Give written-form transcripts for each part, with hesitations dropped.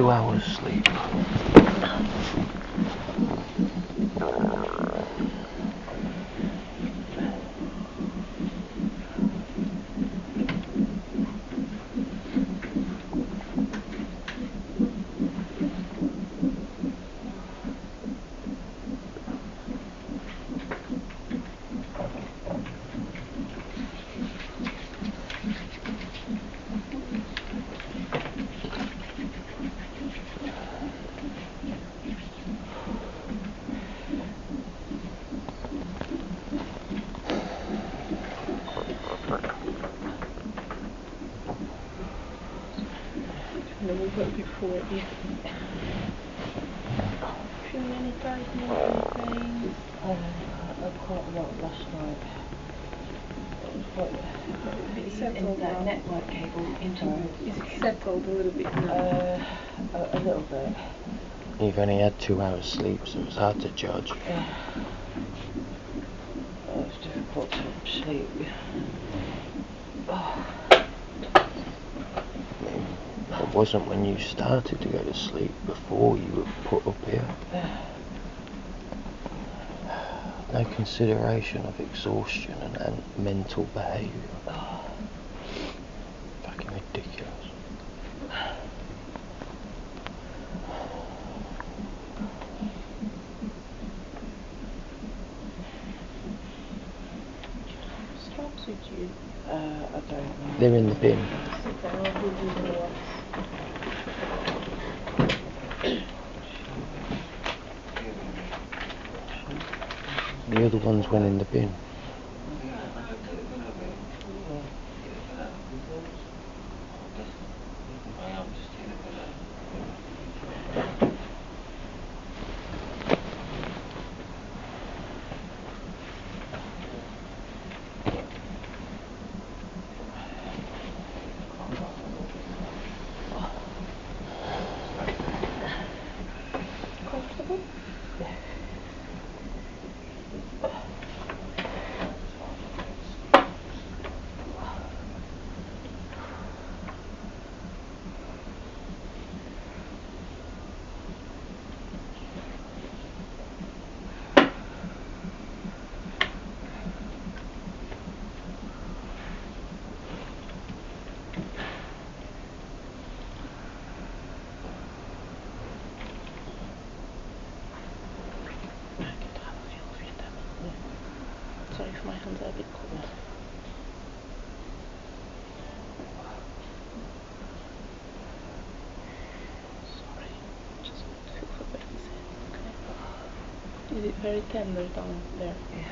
2 hours sleep. Before you feel any tightness or pain? I've quite a lot last night. It's settled that now. network cable into Is it settled a little bit now? A little bit. You've only had 2 hours sleep, so it's hard to judge. It's difficult to sleep. It wasn't when you started to go to sleep, before you were put up here. No consideration of exhaustion and mental behaviour. Fucking ridiculous. Straps with you? I don't know. They're in the bin. Sit down, I'll give you the watch. The other ones went in the bin. Comfortable? Sorry if my hands are a bit cold. Sorry, just feel the baby's head, okay? Is it very tender down there? Yeah.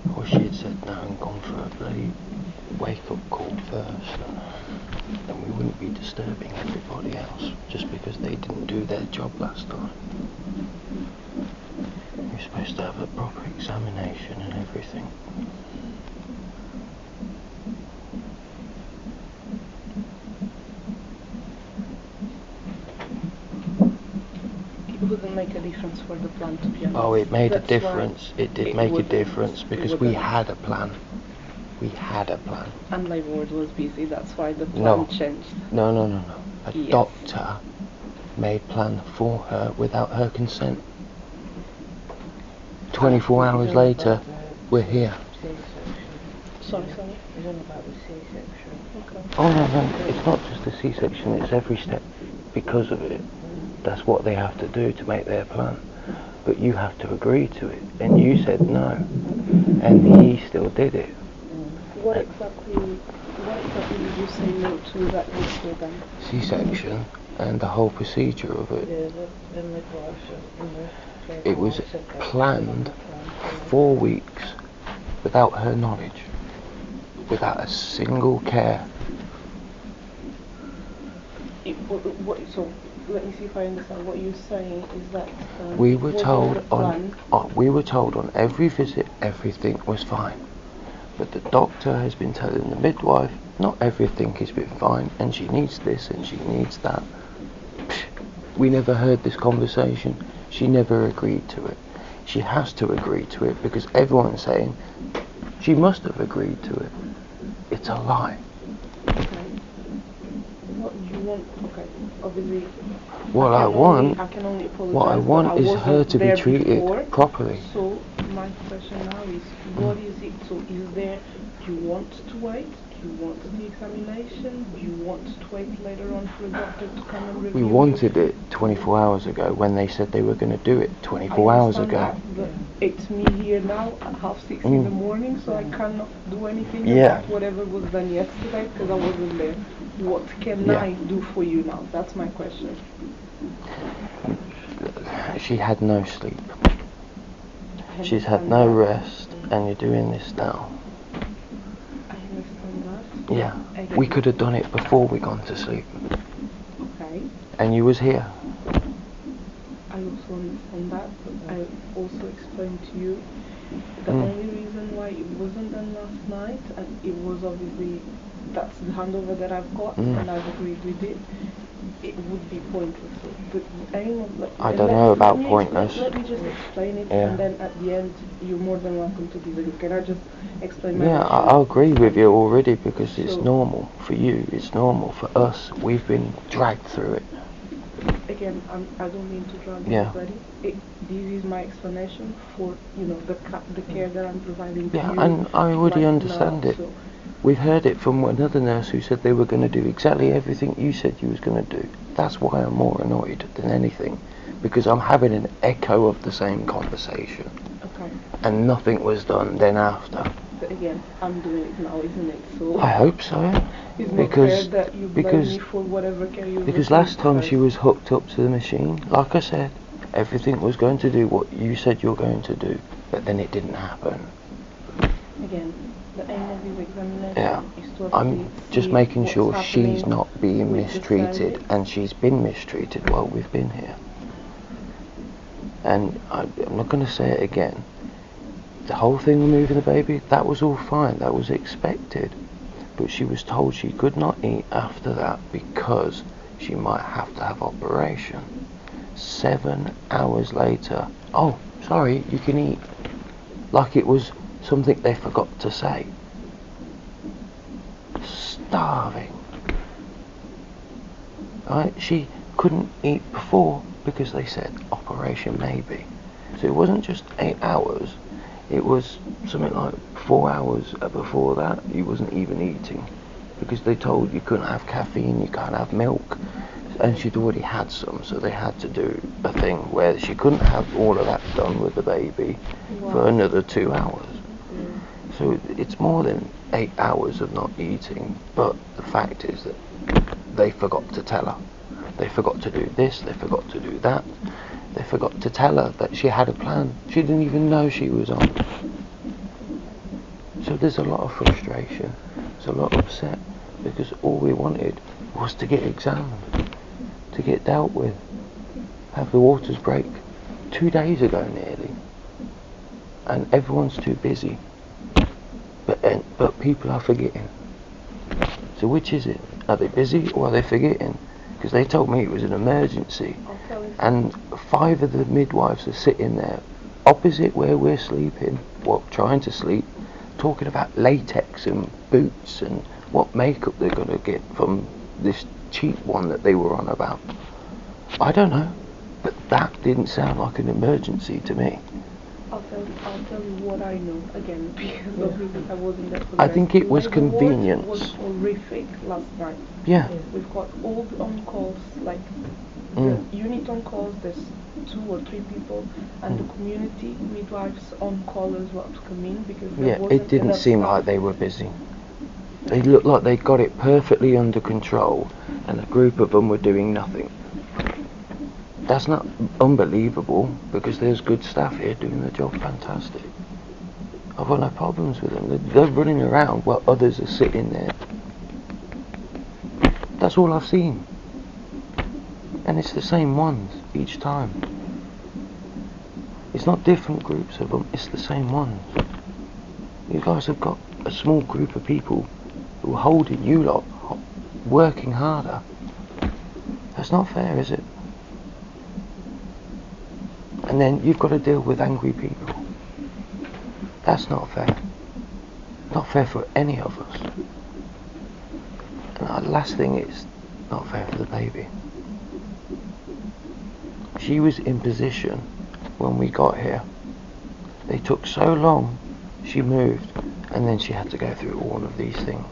I wish you'd said no and gone for a bloody wake-up call first, and we wouldn't be disturbing everybody else just because they didn't do their job last time. You're supposed to have a proper examination and everything. It wouldn't make a difference for the plan, to be honest. Oh, it made a That's difference. why It did it make a wouldn't. difference because It we wouldn't. had a plan. We had a plan. And my ward was busy, that's why the plan No. changed. No. A Yes. doctor made plan for her without her consent. 24 hours later, we're here. Sorry. It's all about the C-section. Okay. Oh no, it's not just the C-section, it's every step because of it. That's what they have to do to make their plan. But you have to agree to it, and you said no, and he still did it. What exactly did you say no to that was then? C-section and the whole procedure of it. Yeah, the midwife and the It was said that was planned on the plan. for 4 weeks without her knowledge, without a single care. So let me see if I understand. What you're saying is that We it were was told on the plan. we were told on every visit everything was fine, but the doctor has been telling the midwife not everything has been fine, and she needs this and she needs that. We never heard this conversation. She never agreed to it. She has to agree to it because everyone's saying she must have agreed to it. It's a lie. Okay. What you want? Okay. Obviously. What I want is her to be treated properly. So my question now is, what is it? So is there? Do you want to wait? Do you want the examination? Do you want to wait later on for a doctor to come and review? We wanted it 24 hours ago when they said they were going to do it 24 hours ago. That, but it's me here now at 6:30 in the morning, so I cannot do anything about whatever was done yesterday because I wasn't there. What can I do for you now? That's my question. She had no sleep. She's had no rest, and you're doing this now. I understand that. Yeah, we could have done it before we gone to sleep. Okay. And you was here. I also understand that, but I also explained to you the only reason why it wasn't done last night, and it was obviously, that's the handover that I've got, and I've agreed with it. It would be pointless. So the aim of I don't know about pointless. Let me just explain it, and then at the end, you're more than welcome to disagree. Can I just explain my Yeah, I agree with you already because it's normal for you. It's normal for us. We've been dragged through it. Again, I don't mean to drag anybody. This is my explanation for the care that I'm providing to you. Yeah, and I already understand it. So we've heard it from another nurse who said they were going to do exactly everything you said you was going to do. That's why I'm more annoyed than anything, because I'm having an echo of the same conversation. Okay. And nothing was done then after. But again, I'm doing it now, isn't it? So I hope so. It's not fair that you blame me for whatever care you. Because last time she was hooked up to the machine, like I said, everything was going to do what you said you're going to do, but then it didn't happen. Again, the aim of this examination is to I'm just making sure she's not being mistreated, and she's been mistreated while we've been here. And I'm not going to say it again. The whole thing with moving the baby, that was all fine, that was expected. But she was told she could not eat after that because she might have to have operation. 7 hours later, oh, sorry, you can eat. Like it was something they forgot to say. Starving. Right? She couldn't eat before because they said operation maybe. So it wasn't just 8 hours. It was something like 4 hours before that you wasn't even eating because they told you couldn't have caffeine, you can't have milk, and she'd already had some, so they had to do a thing where she couldn't have all of that done with the baby for another 2 hours. So it's more than 8 hours of not eating, but the fact is that they forgot to tell her. They forgot to do this, they forgot to do that. They forgot to tell her that she had a plan. She didn't even know she was on. So there's a lot of frustration. There's a lot of upset because all we wanted was to get examined, to get dealt with, have the waters break 2 days ago nearly. And everyone's too busy. But people are forgetting. So which is it? Are they busy or are they forgetting? Because they told me it was an emergency, and 5 of the midwives are sitting there opposite where we're sleeping, trying to sleep, talking about latex and boots and what makeup they're going to get from this cheap one that they were on about. I don't know, but that didn't sound like an emergency to me. I'll tell you what I know again because Yeah. obviously I wasn't there for I the think it was Labour ward convenience. was horrific last night. Yeah. We've got all the on-calls, like Mm. the unit on-calls, there's 2 or 3 people, and the community midwives on-call as well to come in because there Yeah, wasn't it didn't enough seem staff. like they were busy. They looked like they got it perfectly under control, and a group of them were doing nothing. That's not unbelievable because there's good staff here doing the job fantastic. I've got no problems with them. They're running around while others are sitting there. That's all I've seen. And it's the same ones each time. It's not different groups of them, it's the same ones. You guys have got a small group of people who are holding you lot working harder. That's not fair, is it? And then you've got to deal with angry people. That's not fair. Not fair for any of us. And the last thing is not fair for the baby. She was in position when we got here. They took so long, she moved, and then she had to go through all of these things.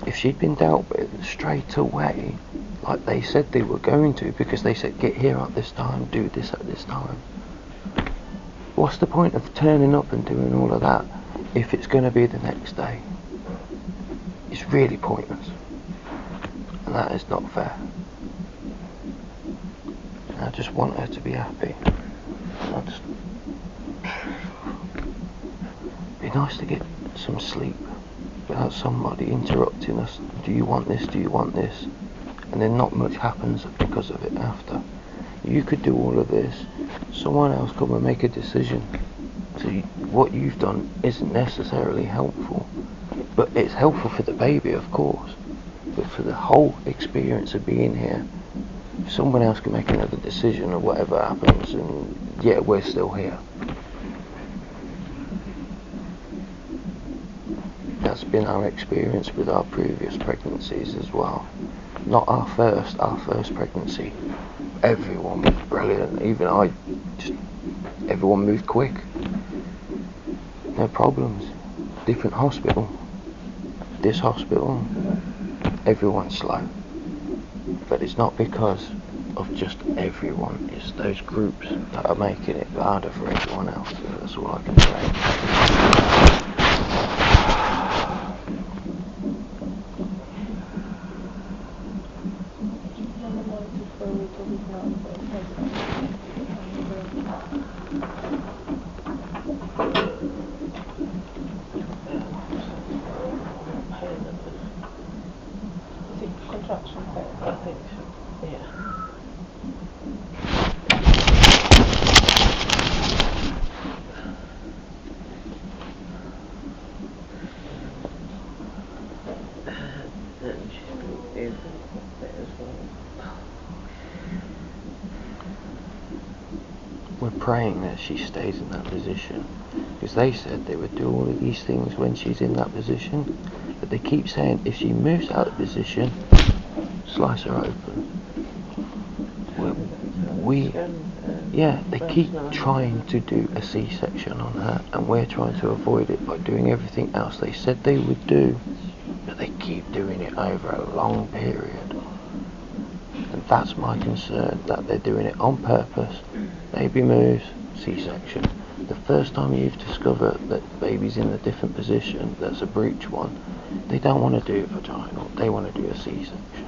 If she'd been dealt with straight away, like they said they were going to, because they said get here at this time, do this at this time. What's the point of turning up and doing all of that if it's going to be the next day? It's really pointless. And that is not fair. I just want her to be happy. Be nice to get some sleep without somebody interrupting us. Do you want this? Do you want this? And then not much happens because of it after. You could do all of this, someone else come and make a decision. So what you've done isn't necessarily helpful, but it's helpful for the baby, of course. But for the whole experience of being here, someone else can make another decision or whatever happens, and yeah, we're still here. That's been our experience with our previous pregnancies as well. Not our first pregnancy. Everyone was brilliant. Even everyone moved quick. No problems. Different hospital. This hospital, everyone's slow. But it's not because of just everyone. It's those groups that are making it harder for everyone else. That's all I can say. For a little bit now, but is it contraction pain? I think so. Yeah. And she's been breathing quite a bit as well. We're praying that she stays in that position, because they said they would do all of these things when she's in that position, but they keep saying if she moves out of position, slice her open. They keep trying to do a C-section on her, and we're trying to avoid it by doing everything else they said they would do, but they keep doing it over a long period. And that's my concern, that they're doing it on purpose. Baby moves, C-section. The first time you've discovered that the baby's in a different position, that's a breech one, they don't want to do vaginal, they want to do a C-section.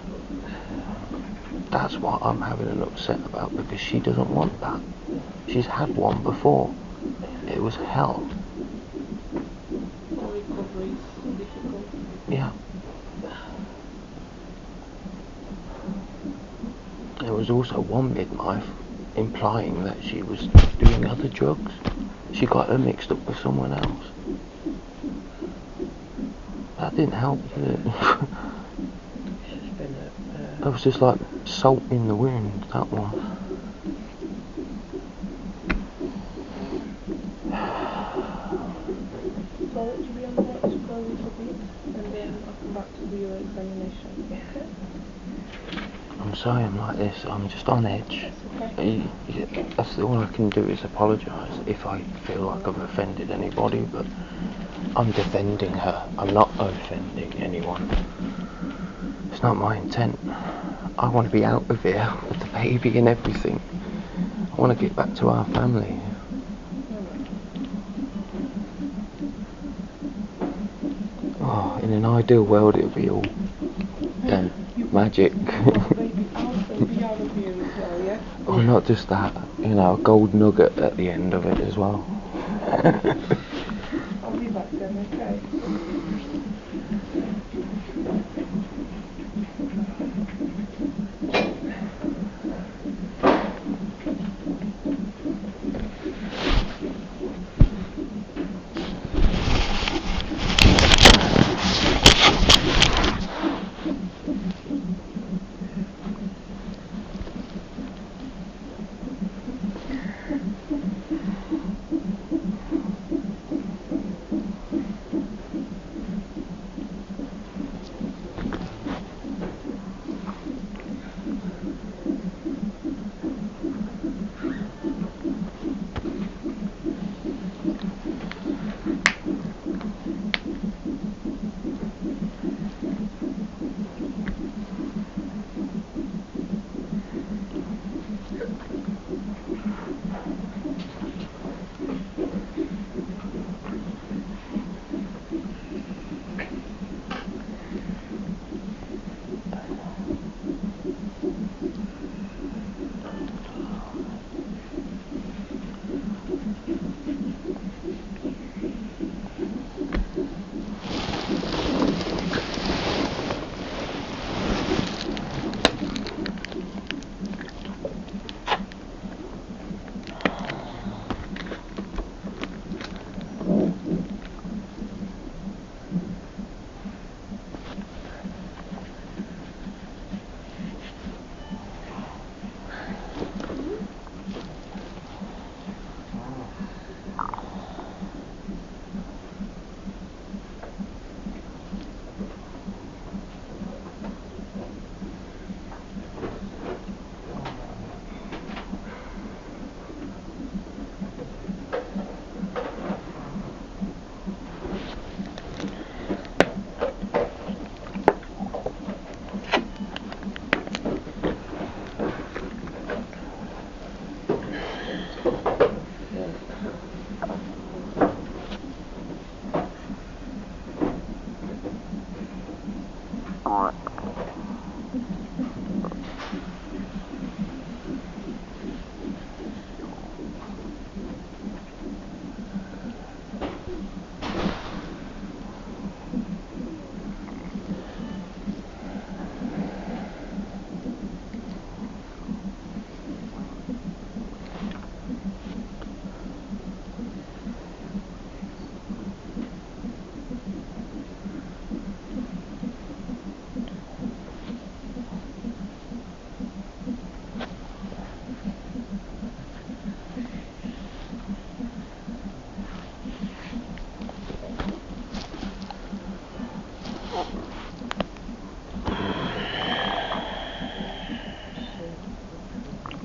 That's what I'm having an upset about, because she doesn't want that. She's had one before. It was hell. The recovery is difficult. Yeah. There was also one midwife implying that she was doing other drugs. She got her mixed up with someone else. That didn't help, did it? That was just like salt in the wound, that one. So I'll let you be on the watch for a little bit, and then I'll come back to do your examination. I'm sorry I'm like this. I'm just on edge. That's okay. That's all I can do is apologise if I feel like I've offended anybody, but I'm defending her. I'm not offending anyone. It's not my intent. I want to be out of here with the baby and everything. I want to get back to our family. Oh, in an ideal world it would be all done. Magic. Baby out of here as well, yeah? Oh, not just that, you know, a gold nugget at the end of it as well. I'll be back then, okay?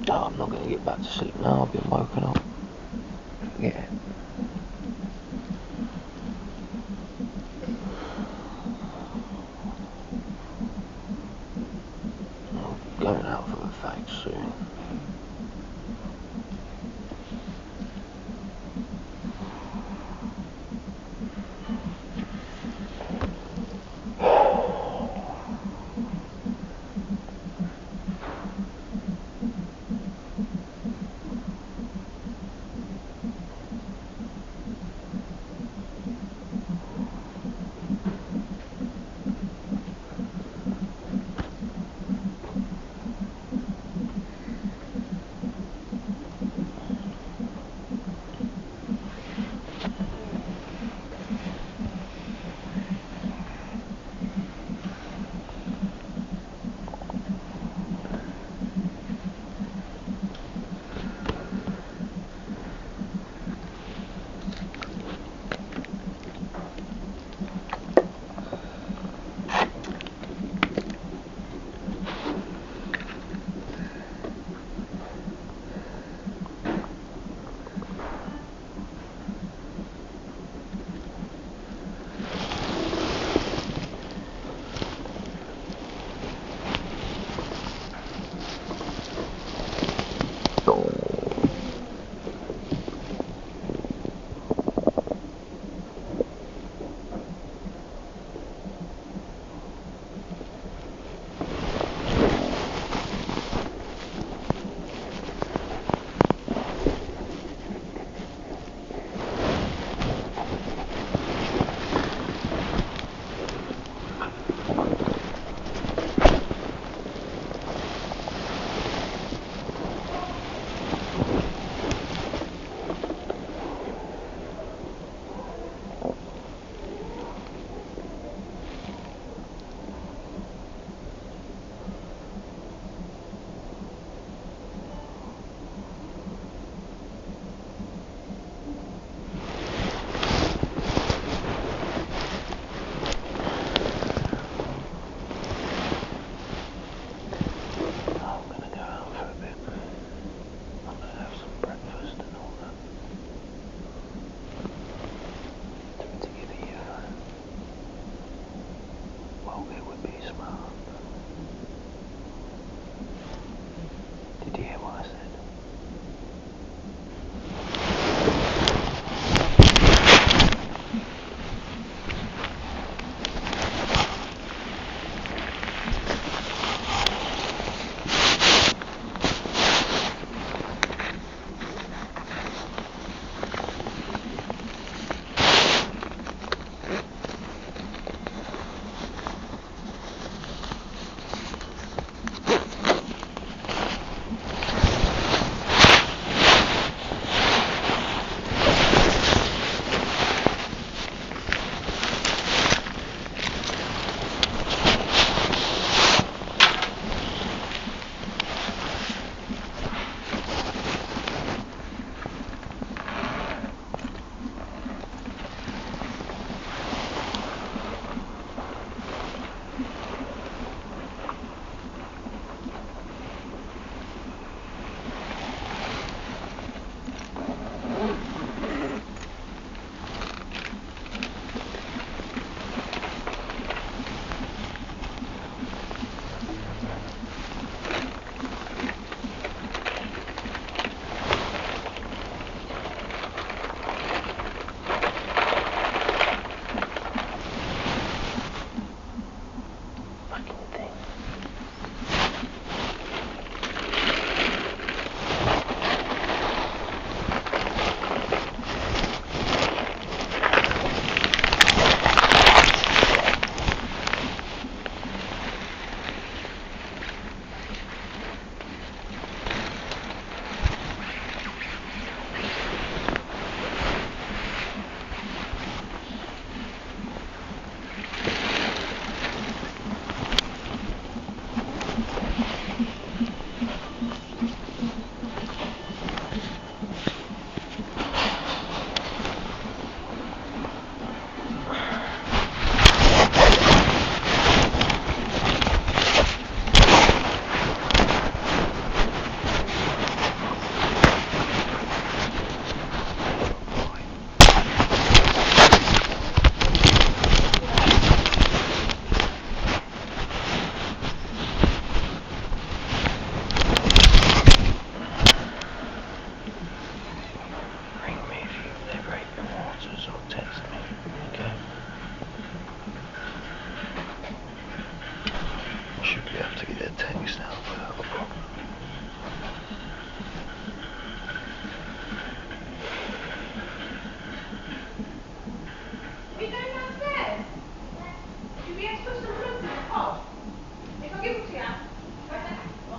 No, I'm not going to get back to sleep now. I've been woken up. Yeah. I'm going out for a fag soon.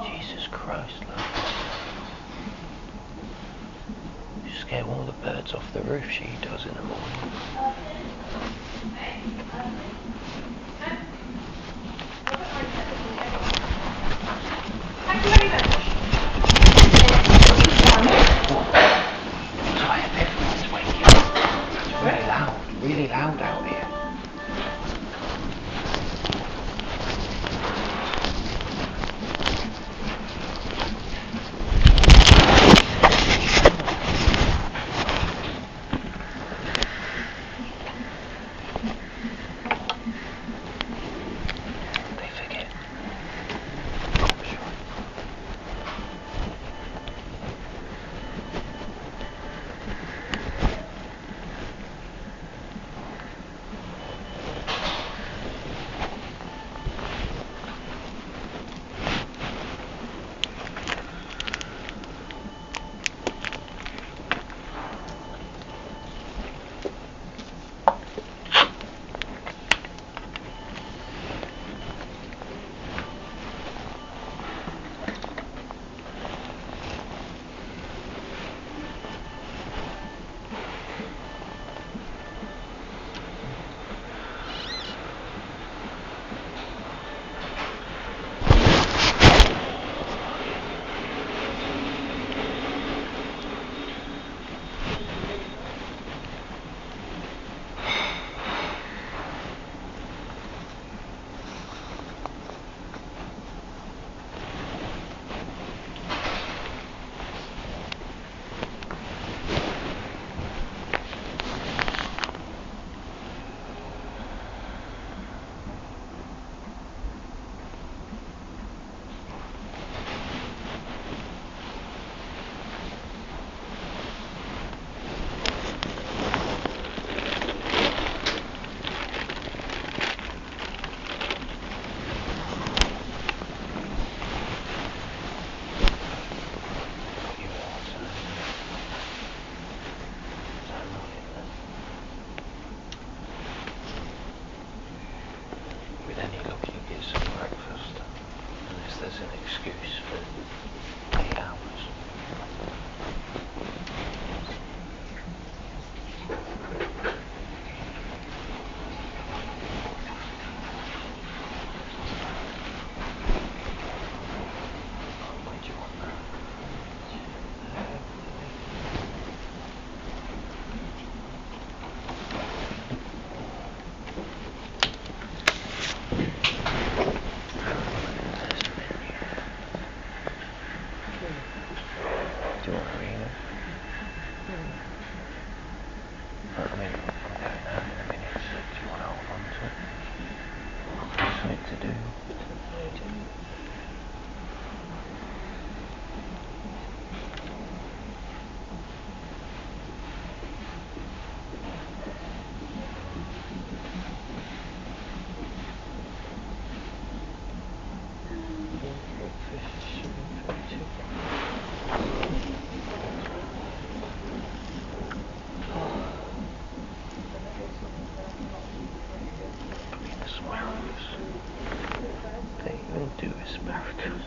Jesus Christ, love. You scare all the birds off the roof, she does in the morning. Sorry, everyone's waking up. It's really loud out here. as an excuse for 8 hours. Where do you want that? Do you want to read it? I mean, I'm going out in a minute, so do you want to hold on to it? I've got something to do. Asparagus. They even do asparagus.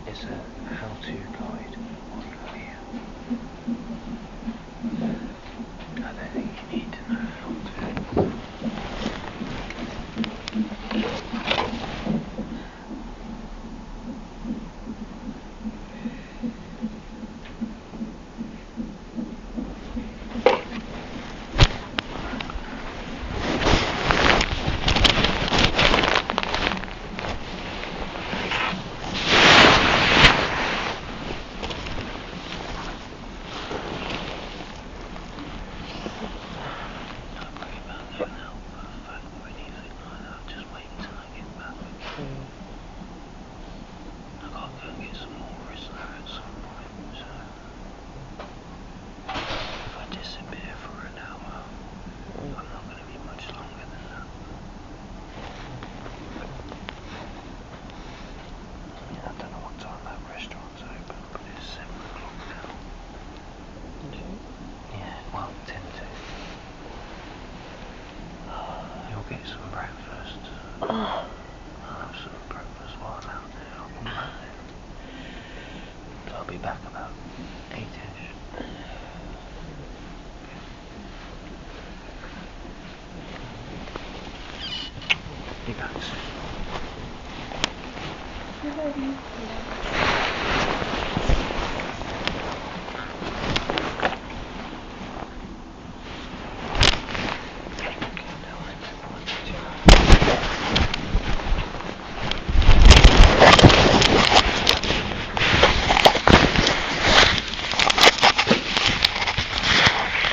It's a how-to guide on here. I don't think you need to know how to. Don't worry about getting out for a phone or anything like that. Just wait until I get back. I gotta go and get some more Rizzler at some point, so if I disappear for an hour, I'm not gonna be much longer than that. I don't know what time that restaurant's open, but it's 7 o'clock now. Yeah, well, 10 to. You'll get some breakfast. I'll have some breakfast while I'm out there. Alright then. So I'll be back about 8ish.